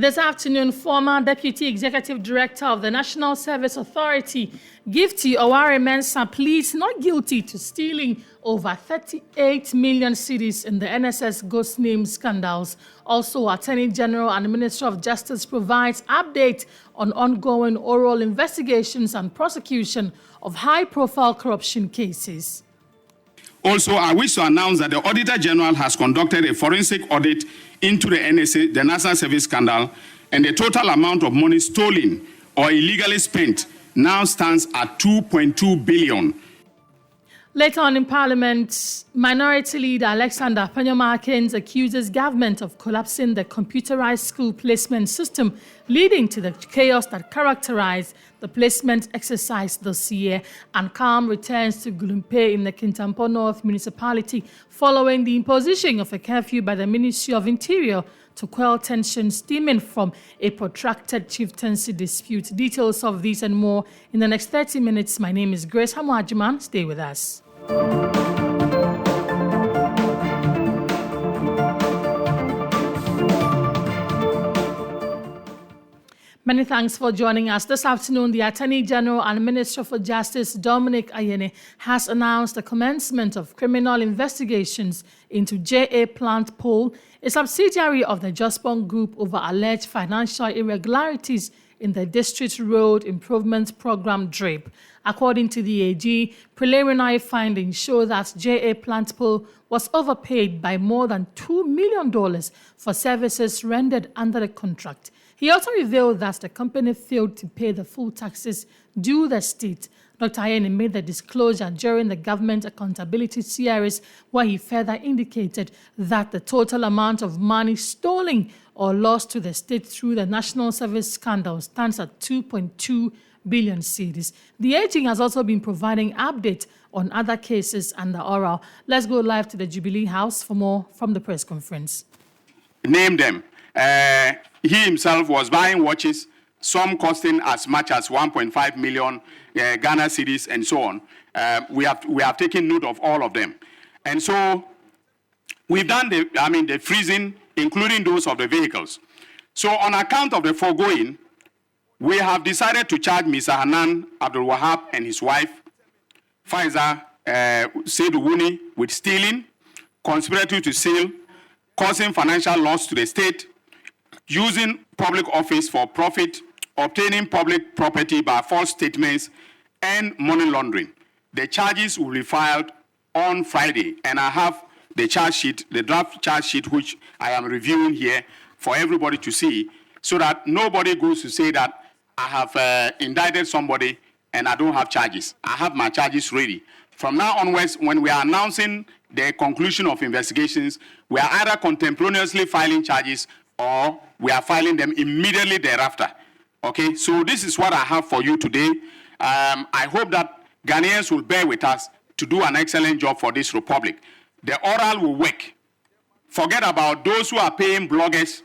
This afternoon, former Deputy Executive Director of the National Service Authority, Gifty Oware-Mensah, pleads not guilty to stealing over 38 million cedis in the NSS ghost name scandals. Also, Attorney General and Minister of Justice provides update on ongoing oral investigations and prosecution of high-profile corruption cases. Also, I wish to announce that the Auditor General has conducted a forensic audit into the NSA, the National Service scandal, and the total amount of money stolen or illegally spent now stands at 2.2 billion. Later on in Parliament, Minority Leader Alexander Panyomakins accuses government of collapsing the computerized school placement system, leading to the chaos that characterized the placement exercise this year. And calm returns to Gulumpe in the Kintampo North municipality following the imposition of a curfew by the Ministry of Interior to quell tension stemming from a protracted chieftaincy dispute. Details of these and more in the next 30 minutes. My name is Grace Hamwajiman. Stay with us. Many thanks for joining us. This afternoon, the Attorney General and Minister for Justice, Dominic Ayine, has announced the commencement of criminal investigations into JA Plant Pole, a subsidiary of the Jospong Group, over alleged financial irregularities in the District Road Improvement Program DRIP. According to the AG, preliminary findings show that JA Plant Pole was overpaid by more than $2 million for services rendered under the contract. He also revealed that the company failed to pay the full taxes due the state. Dr. Ayine made the disclosure during the Government Accountability Series, where he further indicated that the total amount of money stolen or lost to the state through the National Service scandal stands at 2.2 billion cedis. The AG has also been providing updates on other cases under oral. Let's go live to the Jubilee House for more from the press conference. Name them. He himself was buying watches, some costing as much as 1.5 million Ghana cedis and so on. We have taken note of all of them. And so we've done the freezing, including those of the vehicles. So on account of the foregoing, we have decided to charge Mr. Hanan Abdul Wahab and his wife, Faiza Seydou Wuni, with stealing, conspiracy to steal, causing financial loss to the state, using public office for profit, obtaining public property by false statements, and money laundering. The charges will be filed on Friday, and I have the charge sheet, the draft charge sheet, which I am reviewing here for everybody to see, so that nobody goes to say that I have indicted somebody and I don't have charges. I have my charges ready. From now onwards, when we are announcing the conclusion of investigations, we are either contemporaneously filing charges or we are filing them immediately thereafter. Okay, so this is what I have for you today. I hope that Ghanaians will bear with us to do an excellent job for this republic. The oral will work. Forget about those who are paying bloggers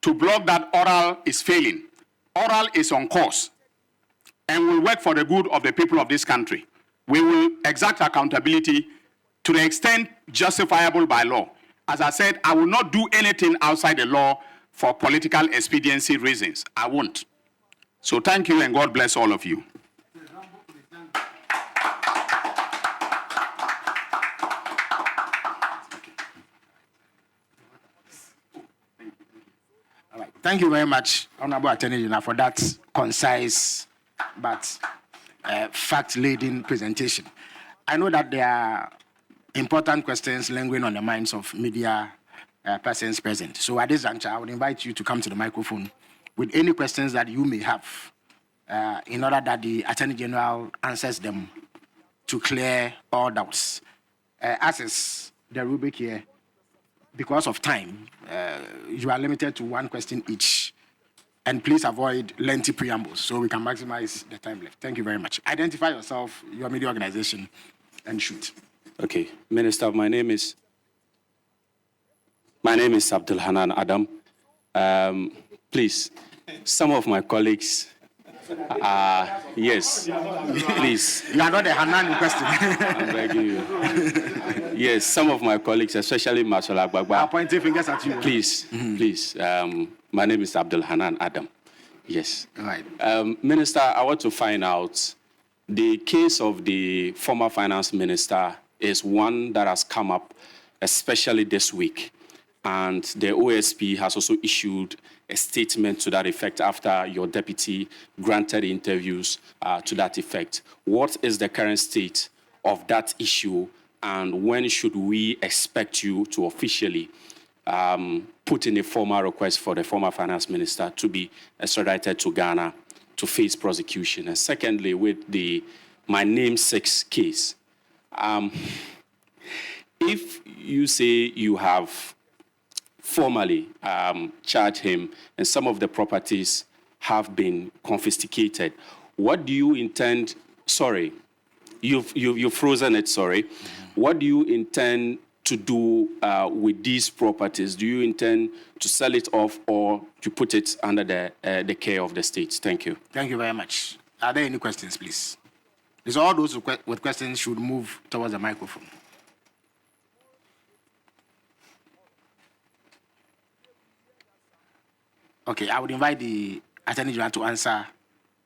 to blog that oral is failing. Oral is on course and will work for the good of the people of this country. We will exact accountability to the extent justifiable by law. As I said, I will not do anything outside the law for political expediency reasons. I won't. So thank you and God bless all of you. All right. Thank you very much, Honorable Attorney General, for that concise but fact-laden presentation. I know that there are important questions lingering on the minds of media persons present. So at this juncture, I would invite you to come to the microphone with any questions that you may have in order that the Attorney General answers them to clear all doubts. As is the rubric here, because of time, you are limited to one question each. And please avoid lengthy preambles so we can maximize the time left. Thank you very much. Identify yourself, your media organization, and shoot. Okay, Minister, my name is Abdul Hanan Adam. Please, some of my colleagues Yes, please. You are not the Hanan in question. I'm begging you. Yes, some of my colleagues, especially Marshal I'm Agbagba. pointing fingers at you. Please, please. My name is Abdul Hanan Adam. Yes. All right. Minister, I want to find out the case of the former finance minister is one that has come up, especially this week. And the OSP has also issued a statement to that effect after your deputy granted interviews to that effect. What is the current state of that issue, and when should we expect you to officially put in a formal request for the former finance minister to be extradited to Ghana to face prosecution? And secondly, with my namesake case, if you say you have formally charged him and some of the properties have been confiscated, what do you intend? Sorry, you've frozen it. Sorry, what do you intend to do with these properties? Do you intend to sell it off or to put it under the care of the state? Thank you. Thank you very much. Are there any questions, please? Please, all those with questions should move towards the microphone. Okay, I would invite the Attorney General to answer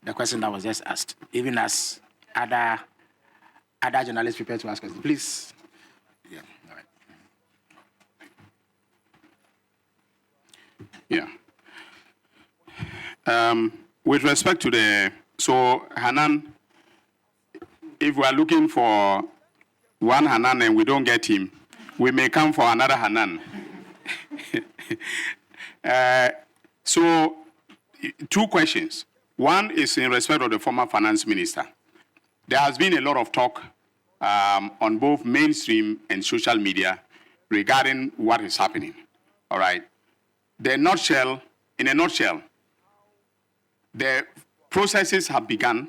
the question that was just asked, even as other journalists prepare to ask questions. Please. Yeah, all right. Yeah. With respect to so Hanan, if we are looking for one Hanan and we don't get him, we may come for another Hanan. So, two questions. One is in respect of the former finance minister. There has been a lot of talk on both mainstream and social media regarding what is happening. All right. In a nutshell, the processes have begun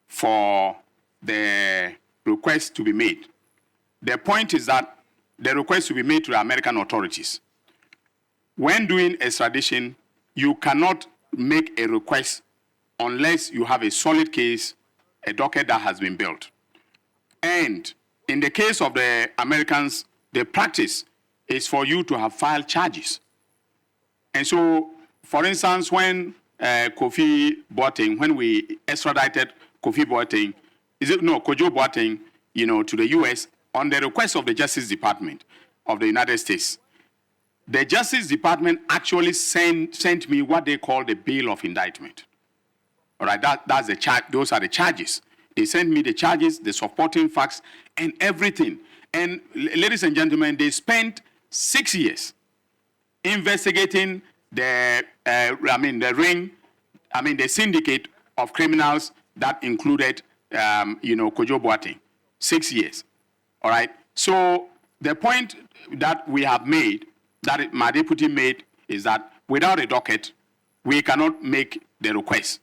for the request to be made. The point is that the request to be made to the American authorities. When doing extradition, you cannot make a request unless you have a solid case, a docket that has been built. And in the case of the Americans, the practice is for you to have filed charges. And so, for instance, when Kofi Boateng, when we extradited Kofi Boateng, Kojo Boateng, to the U.S. on the request of the Justice Department of the United States, the Justice Department actually sent me what they call the bill of indictment. All right, that's the charge. Those are the charges. They sent me the charges, the supporting facts, and everything. And ladies and gentlemen, they spent 6 years investigating the syndicate of criminals that included, Kojo Boateng. 6 years. All right. So the point that we have made, that my deputy made, is that without a docket, we cannot make the request.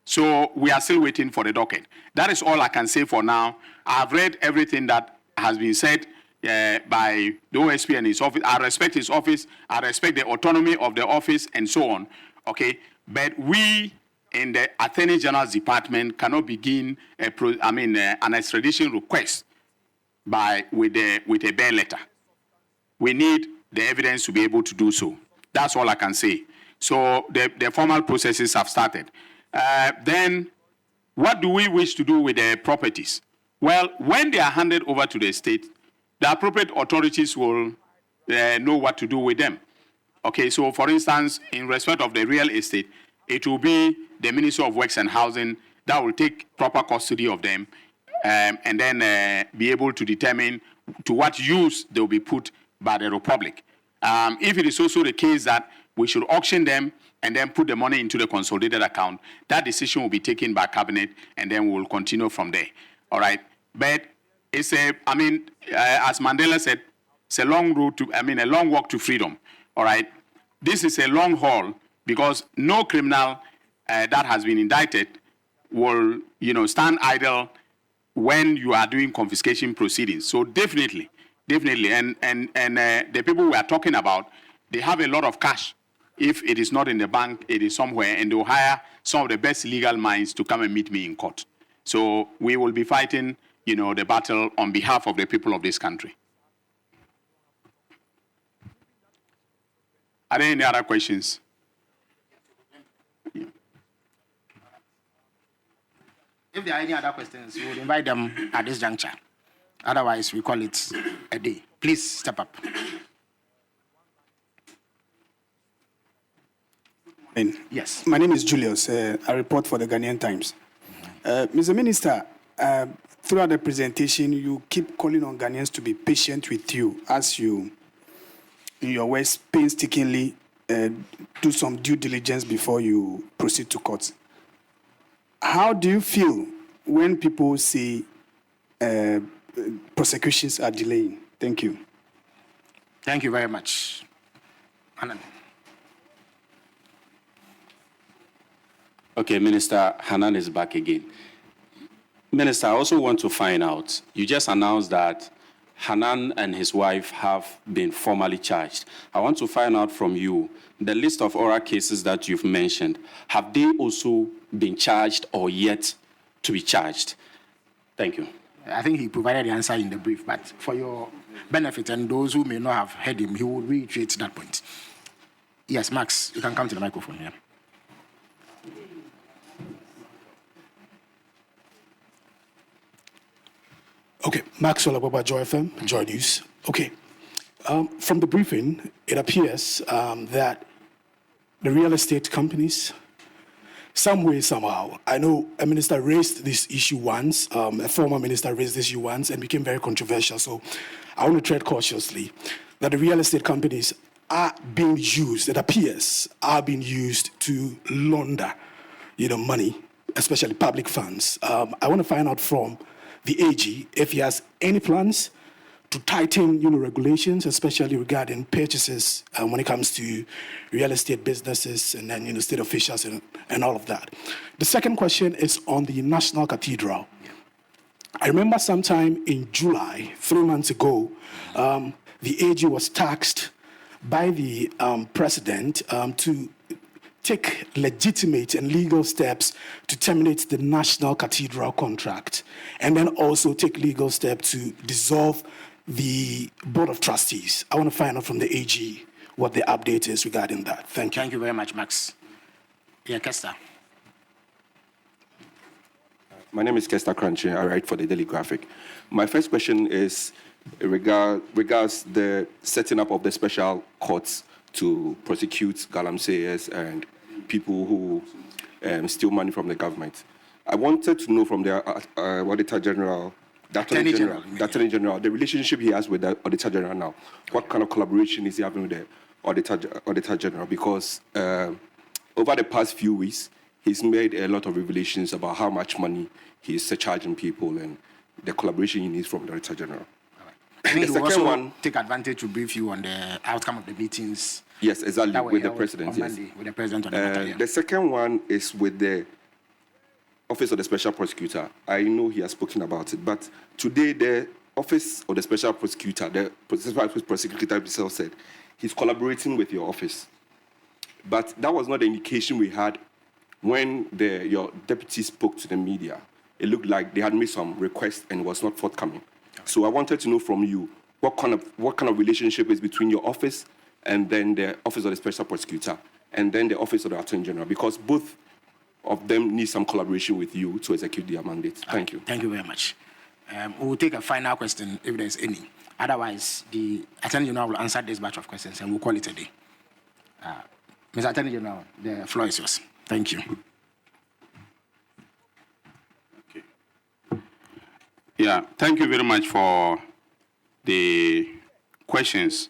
So we are still waiting for the docket. That is all I can say for now. I've read everything that has been said by the OSP and his office. I respect his office. I respect the autonomy of the office and so on. Okay, but we in the Attorney General's Department cannot begin an extradition request with a bare letter. We need the evidence to be able to do so. That's all I can say. So the formal processes have started. Then, what do we wish to do with the properties? Well, when they are handed over to the state, the appropriate authorities will know what to do with them. Okay, so for instance, in respect of the real estate, it will be the Ministry of Works and Housing that will take proper custody of them and then be able to determine to what use they will be put by the Republic. If it is also the case that we should auction them and then put the money into the consolidated account, that decision will be taken by Cabinet, and then we will continue from there. All right. But it's as Mandela said, it's a long road a long walk to freedom. All right. This is a long haul because no criminal that has been indicted will, stand idle when you are doing confiscation proceedings. So definitely, and the people we are talking about, they have a lot of cash If it is not in the bank, it is somewhere, and they'll hire some of the best legal minds to come and meet me in court. So we will be fighting, the battle on behalf of the people of this country. Are there any other questions? If there are any other questions, we will invite them at this juncture. Otherwise, we call it a day. Please step up. Yes. My name is Julius. I report for the Ghanaian Times. Mr. Minister, throughout the presentation, you keep calling on Ghanaians to be patient with you as you, in your words, painstakingly do some due diligence before you proceed to court. How do you feel when people say prosecutions are delaying? Thank you. Thank you very much. Hanan. Okay, Minister Hanan is back again. Minister, I also want to find out, you just announced that Hanan and his wife have been formally charged. I want to find out from you, the list of oral cases that you've mentioned, have they also been charged or yet to be charged? Thank you. I think he provided the answer in the brief, but for your benefit and those who may not have heard him, he will reiterate that point. Yes, Max, you can come to the microphone here. Okay, Maxwell Ababa, Joy FM, Joy News. Okay, from the briefing, it appears that the real estate companies, some way, somehow, I know a minister raised this issue once, a former minister raised this issue once and became very controversial, so I want to tread cautiously, that the real estate companies are being used, it appears, are being used to launder, money, especially public funds. I want to find out from the AG if he has any plans to tighten, regulations, especially regarding purchases when it comes to real estate businesses and then, state officials and all of that. The second question is on the National Cathedral. I remember sometime in July, 3 months ago, the AG was tasked by the president to take legitimate and legal steps to terminate the National Cathedral contract, and then also take legal steps to dissolve the Board of Trustees. I want to find out from the AG what the update is regarding that. Thank you. Thank you very much, Max. Yeah, Kester. My name is Kester Crunchy. I write for the Daily Graphic. My first question is regards the setting up of the special courts to prosecute galamseyers and people who steal money from the government. I wanted to know from the Auditor General, the Attorney General, the relationship he has with the Auditor General now. What kind of collaboration is he having with the Auditor General? Because over the past few weeks, he's made a lot of revelations about how much money he's charging people and the collaboration he needs from the Auditor General. I think The we also second one- take advantage to brief you on the outcome of the meetings. Yes, exactly, that were with the held president. on Yes. Monday, with the president on the matter, yeah. The second one is with the Office of the Special Prosecutor. I know he has spoken about it, but today the Office of the Special Prosecutor, the Special Prosecutor himself said he's collaborating with your office. But that was not the indication we had when your deputy spoke to the media. It looked like they had made some requests and was not forthcoming. So I wanted to know from you what kind of relationship is between your office and then the Office of the Special Prosecutor and then the Office of the Attorney General, because both of them need some collaboration with you to execute their mandate. Thank you. Thank you very much. We will take a final question if there's any. Otherwise, the Attorney General will answer this batch of questions and we'll call it a day. Mr. Attorney General, the floor is yours. Thank you. Yeah, thank you very much for the questions.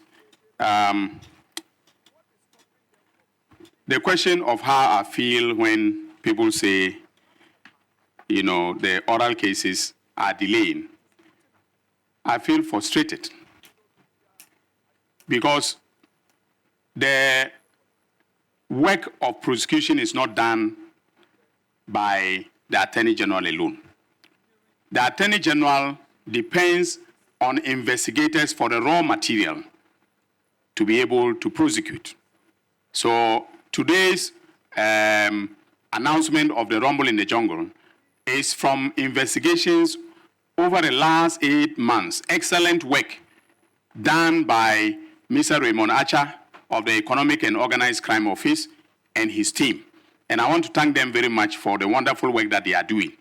The question of how I feel when people say, the oral cases are delaying, I feel frustrated because the work of prosecution is not done by the Attorney General alone. The Attorney General depends on investigators for the raw material to be able to prosecute. So today's announcement of the rumble in the jungle is from investigations over the last 8 months. Excellent work done by Mr. Raymond Acha of the Economic and Organized Crime Office and his team. And I want to thank them very much for the wonderful work that they are doing.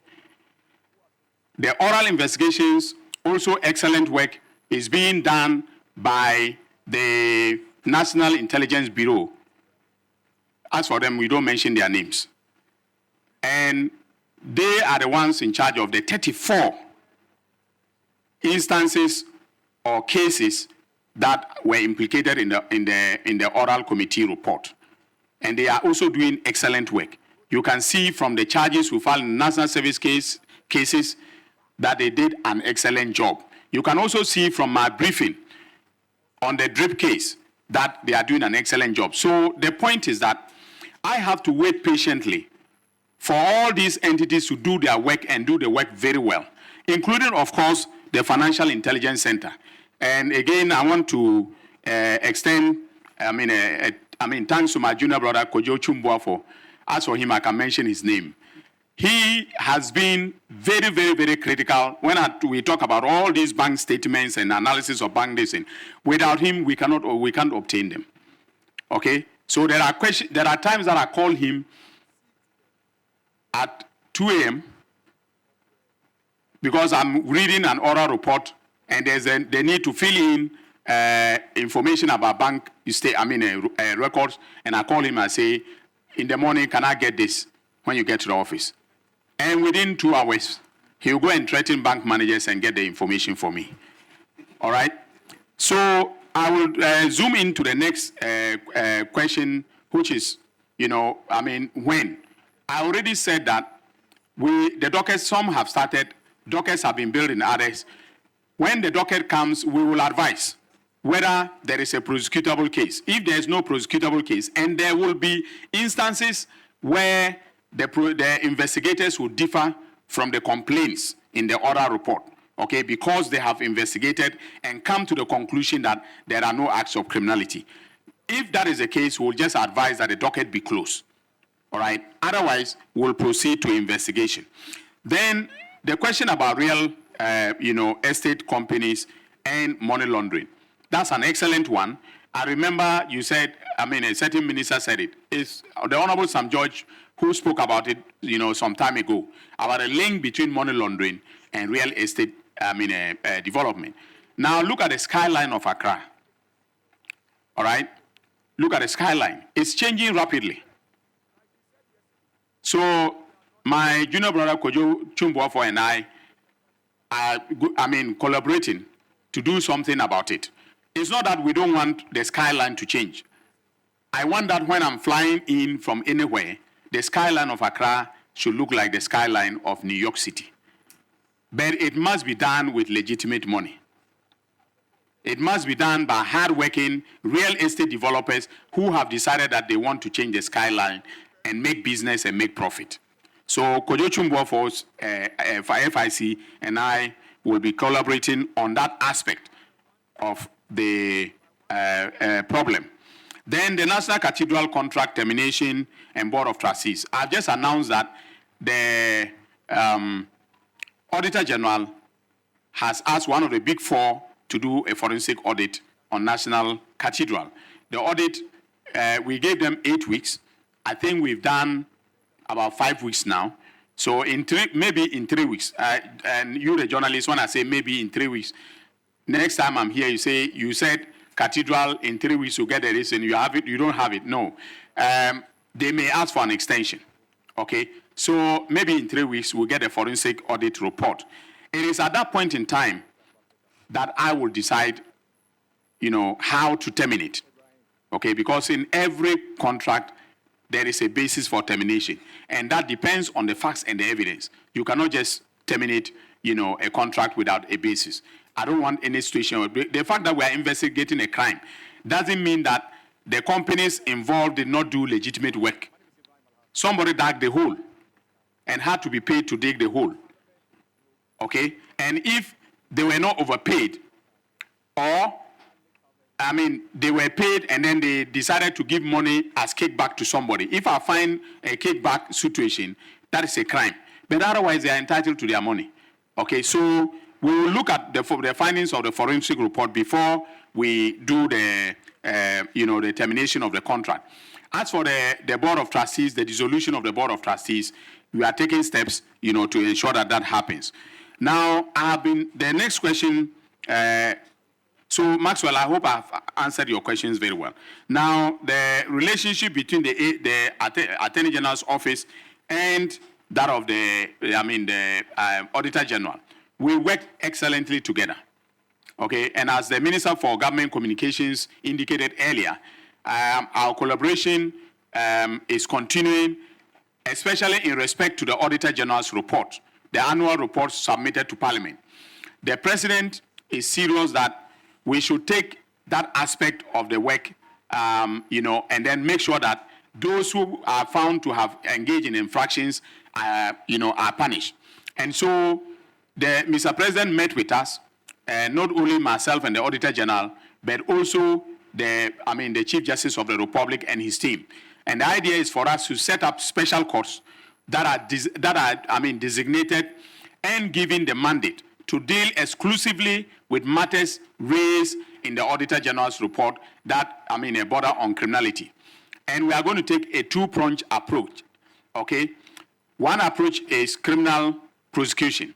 The oral investigations, also excellent work, is being done by the National Intelligence Bureau. As for them, we don't mention their names. And they are the ones in charge of the 34 instances or cases that were implicated in the oral committee report. And they are also doing excellent work. You can see from the charges we filed in national service cases that they did an excellent job. You can also see from my briefing on the DRIP case that they are doing an excellent job. So the point is that I have to wait patiently for all these entities to do their work and do the work very well, including, of course, the Financial Intelligence Center. And again, I want to extend, thanks to my junior brother, Kojo Chumbuafo. As for him, I can mention his name. He has been very, very, very critical when we talk about all these bank statements and analysis of bank data. Without him, we can't obtain them. Okay? So there are times that I call him at 2 a.m. because I'm reading an oral report and they need to fill in information about bank records, and I call him and say, in the morning, can I get this when you get to the office? And within 2 hours, he'll go and threaten bank managers and get the information for me. All right? So I will zoom into the next question, which is, when. I already said that the dockets, some have started, dockets have been built in others. When the docket comes, we will advise whether there is a prosecutable case. If there is no prosecutable case, and there will be instances where the investigators will differ from the complaints in the oral report, okay, because they have investigated and come to the conclusion that there are no acts of criminality. If that is the case, we'll just advise that the docket be closed, all right? Otherwise, we'll proceed to investigation. Then the question about real, estate companies and money laundering, that's an excellent one. I remember you said, a certain minister said it. It's the Honorable Sam George who spoke about it, some time ago, about a link between money laundering and real estate, development. Now look at the skyline of Accra. All right? Look at the skyline. It's changing rapidly. So my junior brother Kojo Chumbuafo and I are, collaborating to do something about it. It's not that we don't want the skyline to change. I want that when I'm flying in from anywhere, the skyline of Accra should look like the skyline of New York City. But it must be done with legitimate money. It must be done by hardworking real estate developers who have decided that they want to change the skyline and make business and make profit. So Kojo Chumbuafo for FIC and I will be collaborating on that aspect of the problem. Then the National Cathedral Contract Termination and Board of Trustees. I've just announced that the Auditor General has asked one of the big four to do a forensic audit on National Cathedral. The audit, we gave them 8 weeks. I think we've done about 5 weeks now. So maybe in 3 weeks, and you the journalist, when I say maybe in 3 weeks, next time I'm here, you said Cathedral in 3 weeks you get the reason, you have it, you don't have it. No. They may ask for an extension. Okay? So maybe in 3 weeks we'll get a forensic audit report. It is at that point in time that I will decide, how to terminate. Okay? Because in every contract, there is a basis for termination. And that depends on the facts and the evidence. You cannot just terminate, a contract without a basis. I don't want any situation. The fact that we are investigating a crime doesn't mean that the companies involved did not do legitimate work. Somebody dug the hole and had to be paid to dig the hole. Okay? And if they were not overpaid, or I mean, they were paid and then they decided to give money as kickback to somebody. If I find a kickback situation, that is a crime. But otherwise, they are entitled to their money. Okay, so we will look at the findings of the forensic report before we do the, the termination of the contract. As for the Board of Trustees, the dissolution of the Board of Trustees, we are taking steps, to ensure that that happens. Now, the next question, so Maxwell, I hope I've answered your questions very well. Now, the relationship between the Attorney General's office and that of the Auditor General, we work excellently together. Okay, and as the Minister for Government Communications indicated earlier, our collaboration is continuing, especially in respect to the Auditor General's report, the annual report submitted to Parliament. The President is serious that we should take that aspect of the work, and then make sure that those who are found to have engaged in infractions, are punished. And so, Mr. President met with us, not only myself and the Auditor General, but also the Chief Justice of the Republic and his team. And the idea is for us to set up special courts that are designated and given the mandate to deal exclusively with matters raised in the Auditor General's report that border on criminality. And we are going to take a two-pronged approach. Okay, one approach is criminal prosecution.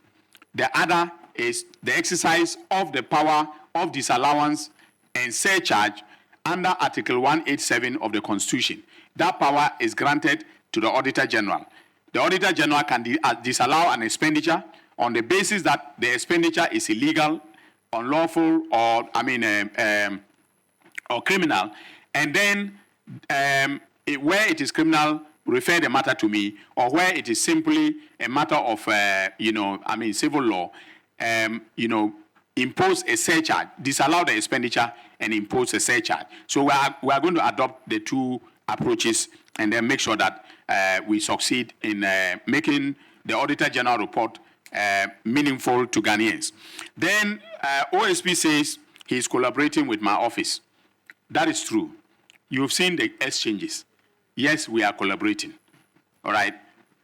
The other is the exercise of the power of disallowance and surcharge under Article 187 of the Constitution. That power is granted to the Auditor General. The Auditor General can disallow an expenditure on the basis that the expenditure is illegal, unlawful, or or criminal, and then where it is criminal, refer the matter to me, or where it is simply a matter of civil law, impose a surcharge, disallow the expenditure, and impose a surcharge. So we are going to adopt the two approaches and then make sure that we succeed in making the Auditor General report meaningful to Ghanaians. Then OSP says he's collaborating with my office. That is true. You've seen the exchanges. Yes, we are collaborating. All right.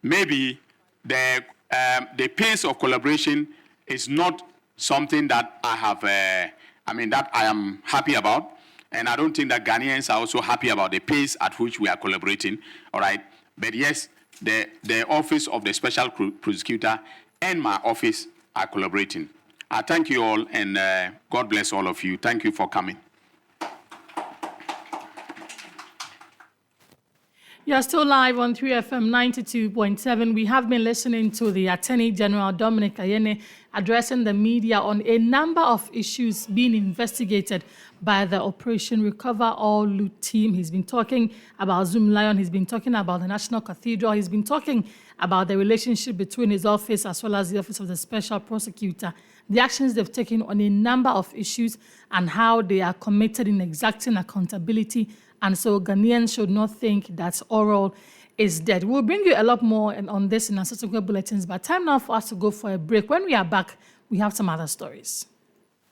Maybe the pace of collaboration is not something that I have, that I am happy about. And I don't think that Ghanaians are also happy about the pace at which we are collaborating. All right. But yes, the office of the Special Prosecutor and my office are collaborating. I thank you all, and God bless all of you. Thank you for coming. You're still live on 3FM 92.7. We have been listening to the Attorney General Dominic Ayine addressing the media on a number of issues being investigated by the Operation Recover All Loot team. He's been talking about Zoom Lion. He's been talking about the National Cathedral. He's been talking about the relationship between his office as well as the Office of the Special Prosecutor, the actions they've taken on a number of issues, and how they are committed in exacting accountability. And so Ghanaians should not think that oral is dead. We'll bring you a lot more on this in our subsequent bulletins, but time now for us to go for a break. When we are back, we have some other stories.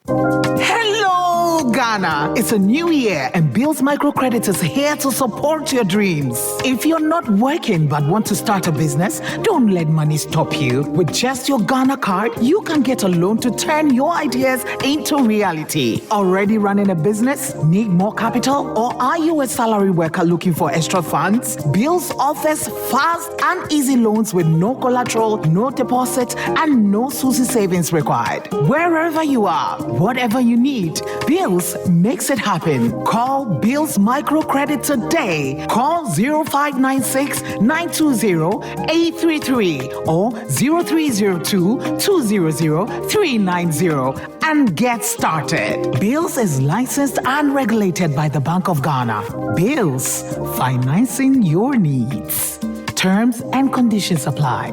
Hello, Ghana. It's a new year and Bills Microcredit is here to support your dreams. If you're not working but want to start a business, don't let money stop you. With just your Ghana card, you can get a loan to turn your ideas into reality. Already running a business? Need more capital? Or are you a salary worker looking for extra funds? Bills offers fast and easy loans with no collateral, no deposit, and no SUSI savings required. Wherever you are, whatever you need, Bills makes it happen. Call Bills Microcredit today. Call 0596 920 833 or 0302 200 390 and get started. Bills is licensed and regulated by the Bank of Ghana. Bills, financing your needs. Terms and conditions apply.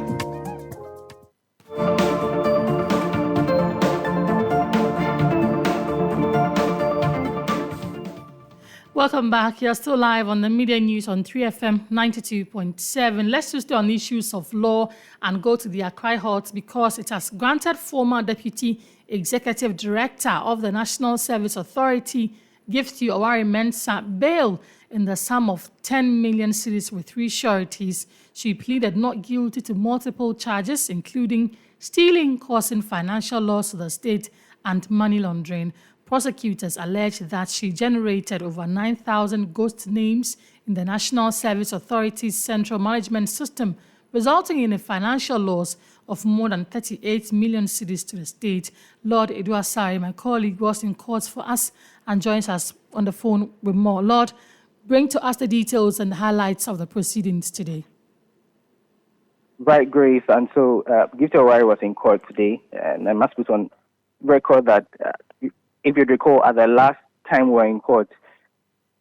Welcome back. You're still live on the media news on 3FM 92.7. Let's just stay on issues of law and go to the Accra Court because it has granted former Deputy Executive Director of the National Service Authority, Gifty Owari Mensah bail in the sum of 10 million cedis with 3 sureties. She pleaded not guilty to multiple charges, including stealing, causing financial loss to the state, and money laundering. Prosecutors allege that she generated over 9,000 ghost names in the National Service Authority's central management system, resulting in a financial loss of more than 38 million cedis to the state. Lord Edu Asare, my colleague, was in court for us and joins us on the phone with more. Lord, bring to us the details and highlights of the proceedings today. Right, Grace. And so Gifty Owari was in court today, and I must put on record that if you recall, at the last time we were in court,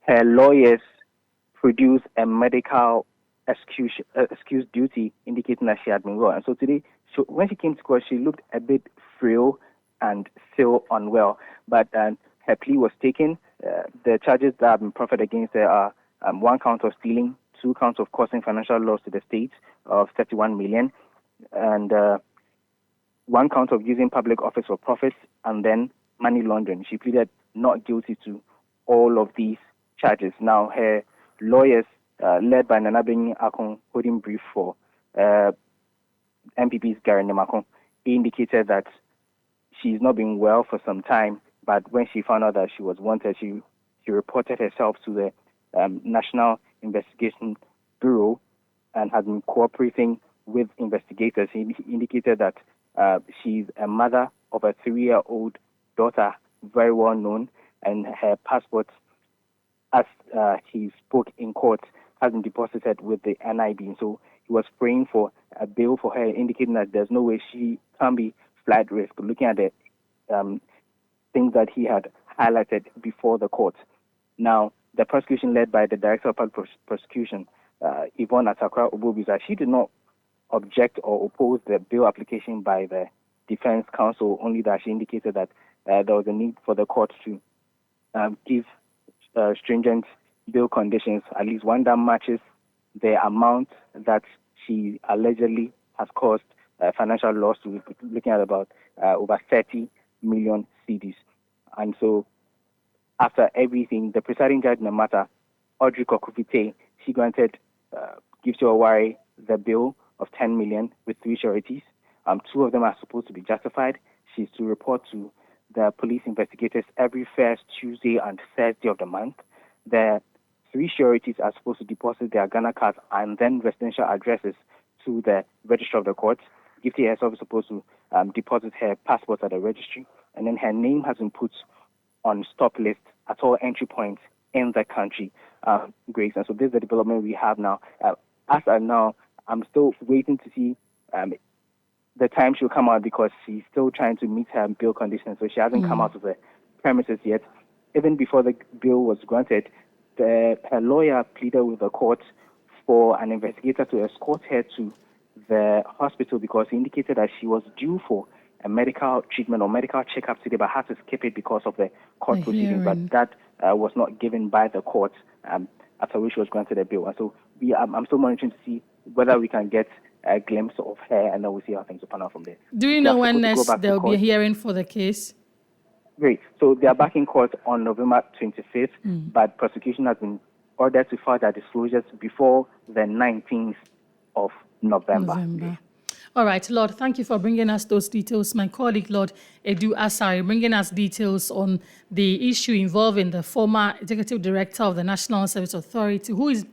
her lawyers produced a medical excuse duty indicating that she had been well. And so today, when she came to court, she looked a bit frail and still unwell. But her plea was taken. The charges that have been proffered against her are 1 count of stealing, 2 counts of causing financial loss to the state of 31 million, and 1 count of using public office for profits, and then money laundering. She pleaded not guilty to all of these charges. Now, her lawyers, led by Nana Benny Akon, holding brief for MPP's Gary Nemakon, indicated that she's not been well for some time, but when she found out that she was wanted, she reported herself to the National Investigation Bureau and has been cooperating with investigators. He indicated that she's a mother of a 3-year-old daughter, very well known, and her passport, as he spoke in court, has been deposited with the NIB. And so he was praying for a bail for her, indicating that there's no way she can be flight risk, looking at the things that he had highlighted before the court. Now, the prosecution led by the Director of Public Prosecution, Yvonne Atakra Obobiza, she did not object or oppose the bail application by the defense counsel, only that she indicated that there was a need for the court to give stringent bail conditions, at least one that matches the amount that she allegedly has caused financial loss to, looking at about over 30 million cedis. And so after everything, the presiding judge in the matter, Audrey Kokufite, she granted Gifty Owari the bail of 10 million with 3 sureties. 2 of them are supposed to be justified. She's to report to the police investigators every first Tuesday and Thursday of the month. The 3 sureties are supposed to deposit their Ghana cards and then residential addresses to the registrar of the court. Gifty herself is supposed to deposit her passport at the registry, and then her name has been put on stop list at all entry points in the country, Grace. And so this is the development we have now. As of now, I'm still waiting to see the time she'll come out, because she's still trying to meet her bail conditions, so she hasn't come out of the premises yet. Even before the bail was granted, her lawyer pleaded with the court for an investigator to escort her to the hospital, because he indicated that she was due for a medical treatment or medical checkup today, but had to skip it because of the court proceedings. But that was not given by the court, after which she was granted a bail. And so I'm still monitoring to see whether we can get a glimpse of her, and then we'll see how things will pan out from there. Do you know when next there will be a hearing for the case? Great. So they are back in court on November 25th, but prosecution has been ordered to file their disclosures before the 19th of November. All right, Lord, thank you for bringing us those details. My colleague, Lord Edu Asare, bringing us details on the issue involving the former executive director of the National Service Authority, who is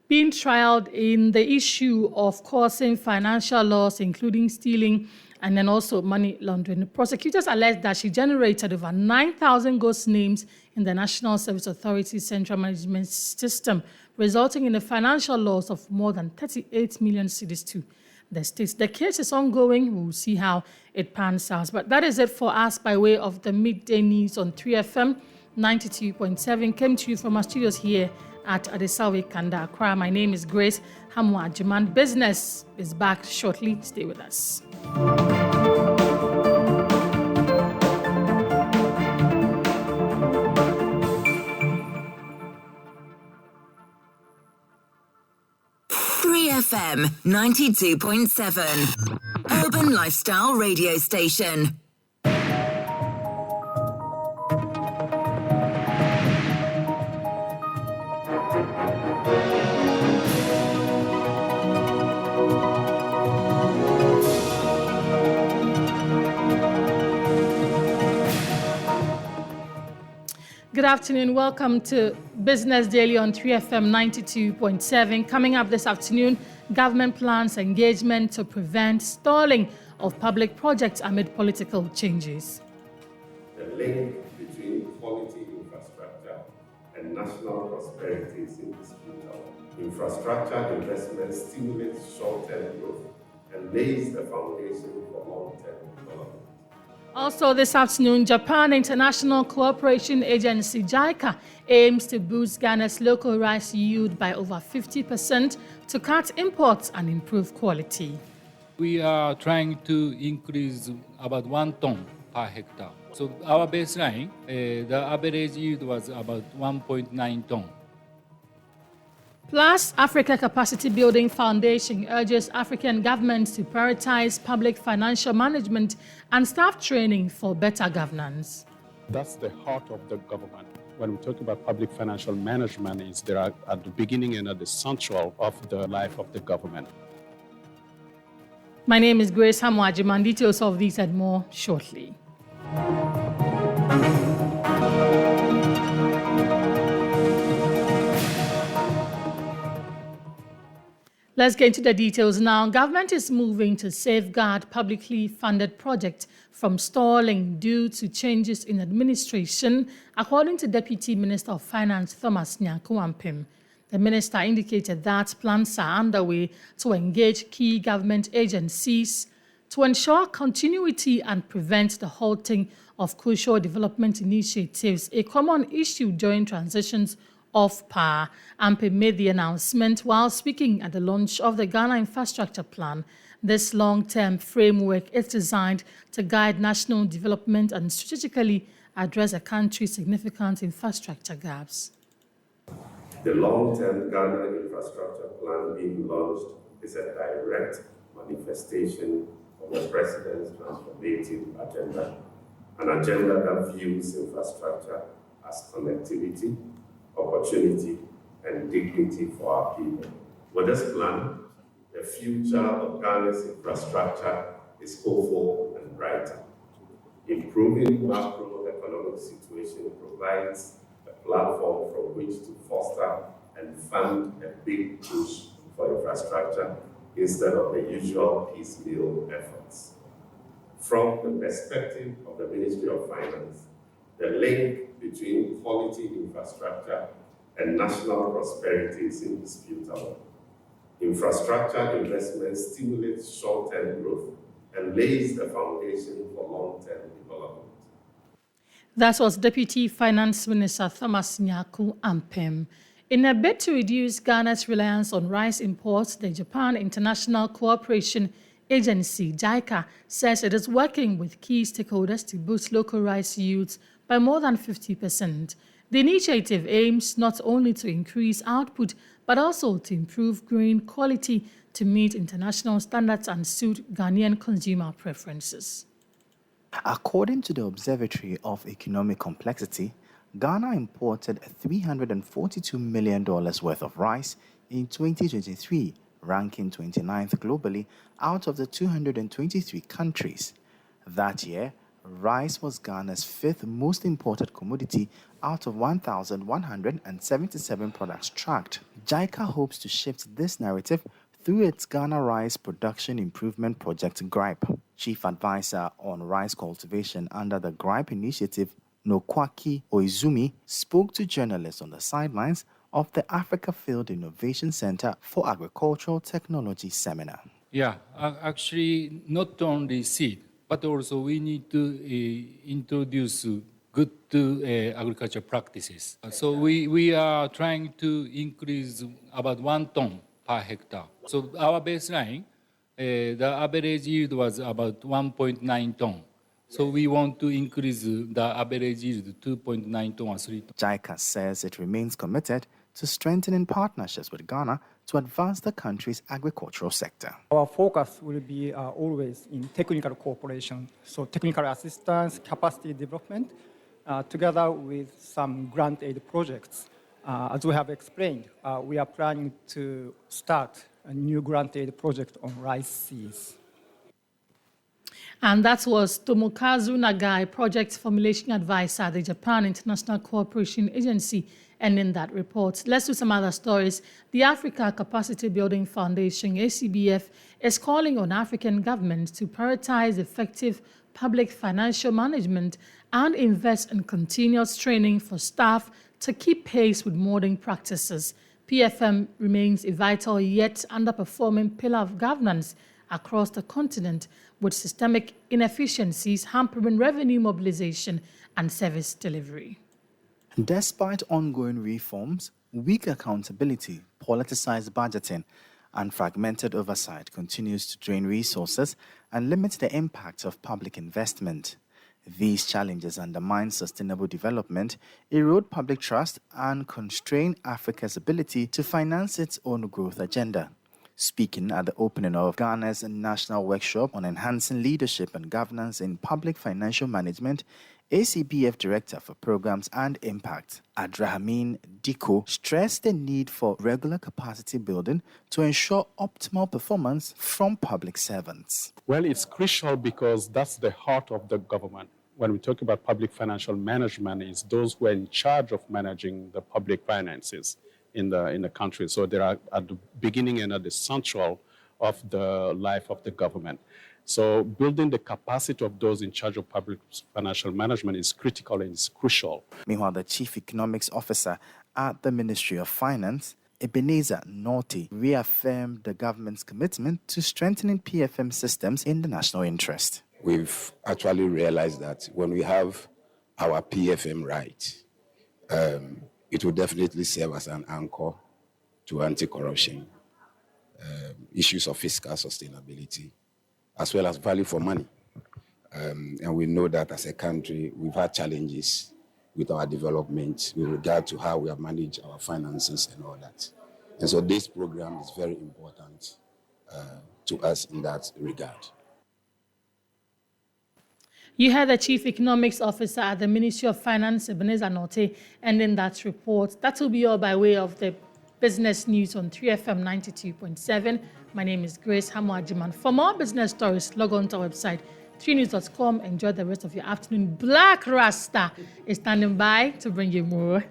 being trialed in the issue of causing financial loss, including stealing and then also money laundering. The prosecutors allege that she generated over 9,000 ghost names in the National Service Authority's central management system, resulting in a financial loss of more than 38 million cedis to the state. The case is ongoing. We'll see how it pans out. But that is it for us by way of the midday news on 3FM 92.7. Came to you from our studios here at Adesawe Kanda, Accra. My name is Grace Hamwa Ajiman. Business is back shortly. Stay with us. FM 92.7, Urban Lifestyle Radio Station. Good afternoon. Welcome to Business Daily on 3FM 92.7. Coming up this afternoon, government plans engagement to prevent stalling of public projects amid political changes. The link between quality infrastructure and national prosperity is indisputable. Infrastructure investment stimulates short-term growth and lays the foundation for long-term development. Also this afternoon, Japan International Cooperation Agency JICA aims to boost Ghana's local rice yield by over 50% to cut imports and improve quality. We are trying to increase about 1 ton per hectare. So our baseline, the average yield was about 1.9 ton. Plus, Africa Capacity Building Foundation urges African governments to prioritize public financial management and staff training for better governance. That's the heart of the government. When we talk about public financial management, it's there at the beginning and at the central of the life of the government. My name is Grace Hamwajiman. Details of these and more shortly. Let's get into the details now. Government is moving to safeguard publicly funded projects from stalling due to changes in administration, according to Deputy Minister of Finance Thomas Nyarko Ampem. The minister indicated that plans are underway to engage key government agencies to ensure continuity and prevent the halting of crucial development initiatives, a common issue during transitions of power. Ampem made the announcement while speaking at the launch of the Ghana Infrastructure Plan. This long-term framework is designed to guide national development and strategically address the country's significant infrastructure gaps. The long-term Ghana Infrastructure Plan being launched is a direct manifestation of the President's transformative agenda, an agenda that views infrastructure as connectivity, opportunity, and dignity for our people. With this plan, the future of Ghana's infrastructure is hopeful and brighter. Improving macroeconomic situation provides a platform from which to foster and fund a big push for infrastructure instead of the usual piecemeal efforts. From the perspective of the Ministry of Finance, the link between quality infrastructure and national prosperity is indisputable. Infrastructure investment stimulates short-term growth and lays the foundation for long-term development. That was Deputy Finance Minister Thomas Nyarko Ampem. In a bid to reduce Ghana's reliance on rice imports, the Japan International Cooperation Agency, JICA, says it is working with key stakeholders to boost local rice yields by more than 50%. The initiative aims not only to increase output, but also to improve grain quality to meet international standards and suit Ghanaian consumer preferences. According to the Observatory of Economic Complexity, Ghana imported $342 million worth of rice in 2023, ranking 29th globally out of the 223 countries. That year, rice was Ghana's fifth most imported commodity out of 1,177 products tracked. JICA hopes to shift this narrative through its Ghana Rice Production Improvement Project GRIPE. Chief Advisor on Rice Cultivation under the GRIPE initiative, Nokwaki Oizumi, spoke to journalists on the sidelines of the Africa Field Innovation Center for Agricultural Technology seminar. Yeah, actually not only seed, but also we need to introduce good agriculture practices. So we are trying to increase about 1 ton per hectare. So our baseline, the average yield was about 1.9 ton. So we want to increase the average yield to 2.9 ton or 3 ton. JICA says it remains committed to strengthening partnerships with Ghana to advance the country's agricultural sector. Our focus will be always in technical cooperation, so technical assistance, capacity development, together with some grant aid projects. As we have explained, we are planning to start a new grant aid project on rice seeds. And that was Tomokazu Nagai, Project Formulation Advisor at the Japan International Cooperation Agency, ending that report. Let's do some other stories. The Africa Capacity Building Foundation, ACBF, is calling on African governments to prioritize effective public financial management and invest in continuous training for staff to keep pace with modern practices. PFM remains a vital yet underperforming pillar of governance across the continent, with systemic inefficiencies hampering revenue mobilization and service delivery. Despite ongoing reforms, weak accountability, politicized budgeting, and fragmented oversight continues to drain resources and limit the impact of public investment. These challenges undermine sustainable development, erode public trust, and constrain Africa's ability to finance its own growth agenda. Speaking at the opening of Ghana's National Workshop on Enhancing Leadership and Governance in Public Financial Management, ACBF Director for Programs and Impact, Adrahameen Diko, stressed the need for regular capacity building to ensure optimal performance from public servants. Well, it's crucial because that's the heart of the government. When we talk about public financial management, it's those who are in charge of managing the public finances in the country. So they are at the beginning and at the central of the life of the government. So building the capacity of those in charge of public financial management is critical and is crucial. Meanwhile, the Chief Economics Officer at the Ministry of Finance, Ebenezer Norty, reaffirmed the government's commitment to strengthening PFM systems in the national interest. We've actually realized that when we have our PFM right, it will definitely serve as an anchor to anti-corruption, issues of fiscal sustainability, as well as value for money. And we know that as a country, we've had challenges with our development with regard to how we have managed our finances and all that. And so this program is very important to us in that regard. You heard the Chief Economics Officer at the Ministry of Finance, Ebenezer Norty, ending that report. That will be all by way of the business news on 3FM 92.7. My name is Grace Hamuajiman. For more business stories, log on to our website, 3news.com. Enjoy the rest of your afternoon. Black Rasta is standing by to bring you more.